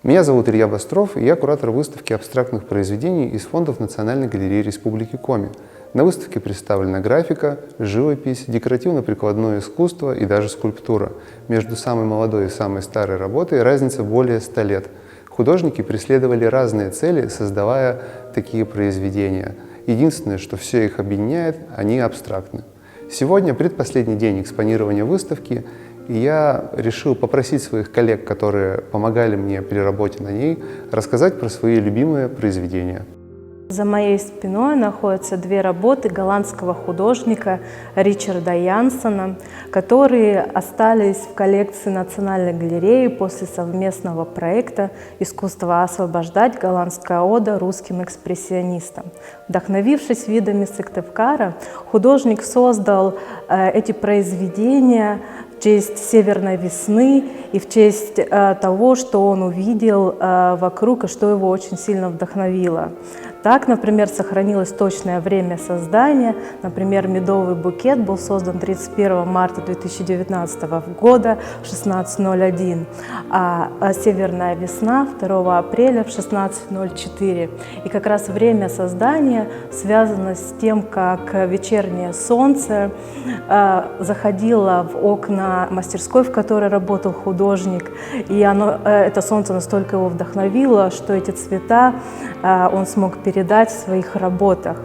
Меня зовут Илья Бостров, и я куратор выставки абстрактных произведений из фондов Национальной галереи Республики Коми. На выставке представлена графика, живопись, декоративно-прикладное искусство и даже скульптура. Между самой молодой и самой старой работой разница более 100 лет. Художники преследовали разные цели, создавая такие произведения. Единственное, что все их объединяет, они абстрактны. Сегодня предпоследний день экспонирования выставки, и я решил попросить своих коллег, которые помогали мне при работе на ней, рассказать про свои любимые произведения. За моей спиной находятся две работы голландского художника Ричарда Янсена, которые остались в коллекции Национальной галереи после совместного проекта «Искусство освобождать. Голландская ода русским экспрессионистам». Вдохновившись видами Сыктывкара, художник создал эти произведения в честь Северной весны и в честь того, что он увидел вокруг и что его очень сильно вдохновило. Так, например, сохранилось точное время создания. Например, «Медовый букет» был создан 31 марта 2019 года в 16:01, а «Северная весна» 2 апреля в 16:04. И как раз время создания связано с тем, как вечернее солнце заходило в окна мастерской, в которой работал художник, и это солнце настолько его вдохновило, что эти цвета он смог передать в своих работах.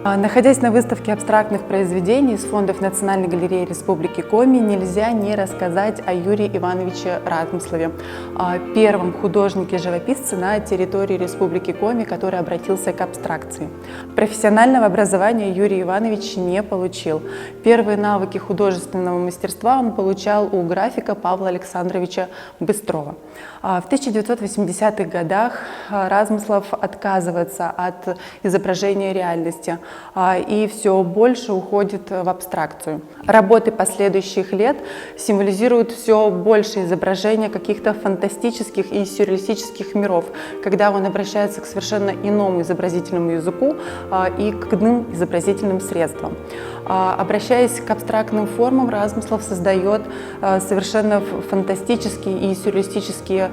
Находясь на выставке абстрактных произведений из фондов Национальной галереи Республики Коми, нельзя не рассказать о Юрии Ивановиче Размыслове, первом художнике-живописце на территории Республики Коми, который обратился к абстракции. Профессионального образования Юрий Иванович не получил. Первые навыки художественного мастерства он получал у графика Павла Александровича Быстрова. В 1980-х годах Размыслов отказывается от изображения реальности и все больше уходит в абстракцию. Работы последующих лет символизируют все больше изображения каких-то фантастических и сюрреалистических миров, когда он обращается к совершенно иному изобразительному языку и к иным изобразительным средствам. Обращаясь к абстрактным формам, Размыслов создает совершенно фантастические и сюрреалистические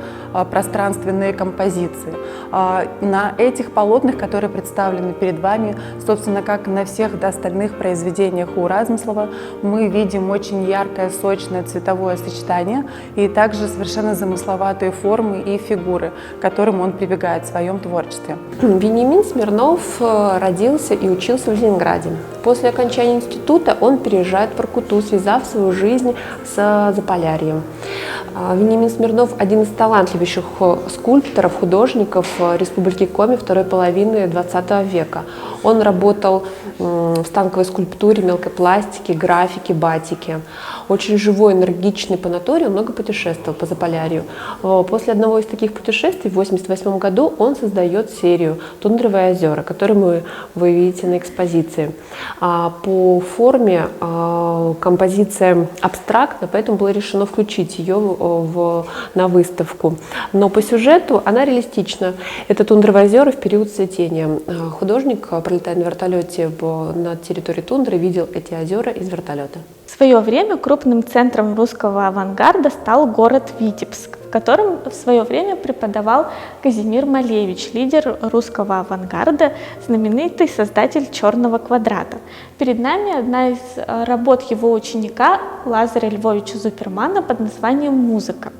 пространственные композиции. На этих полотнах, которые представлены перед вами, собственно, как на всех остальных произведениях у Размыслова, мы видим очень яркое, сочное цветовое сочетание и также совершенно замысловатые формы и фигуры, к которым он прибегает в своем творчестве. Вениамин Смирнов родился и учился в Ленинграде. После окончания института он переезжает в Воркуту, связав свою жизнь с Заполярьем. Вениамин Смирнов – один из талантливейших скульпторов, художников Республики Коми второй половины XX века. Он работал в станковой скульптуре, мелкой пластике, графике, батике. Очень живой, энергичный по натуре, он много путешествовал по Заполярью. После одного из таких путешествий в 1988 году он создает серию «Тундровые озера», которую вы видите на экспозиции. По форме композиция абстрактна, поэтому было решено включить ее на выставку. Но по сюжету она реалистична. Это тундровые озера в период цветения. Художник, пролетая на вертолете на территории тундры, видел эти озера из вертолета. В свое время крупным центром русского авангарда стал город Витебск, в котором в свое время преподавал Казимир Малевич, лидер русского авангарда, знаменитый создатель «Черного квадрата». Перед нами одна из работ его ученика Лазаря Львовича Зупермана под названием «Музыка».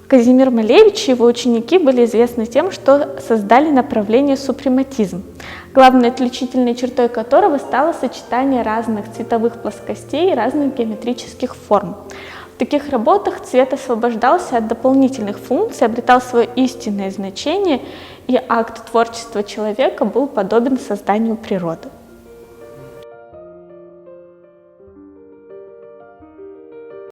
Казимир Малевич и его ученики были известны тем, что создали направление супрематизм, главной отличительной чертой которого стало сочетание разных цветовых плоскостей и разных геометрических форм. В таких работах цвет освобождался от дополнительных функций, обретал свое истинное значение, и акт творчества человека был подобен созданию природы.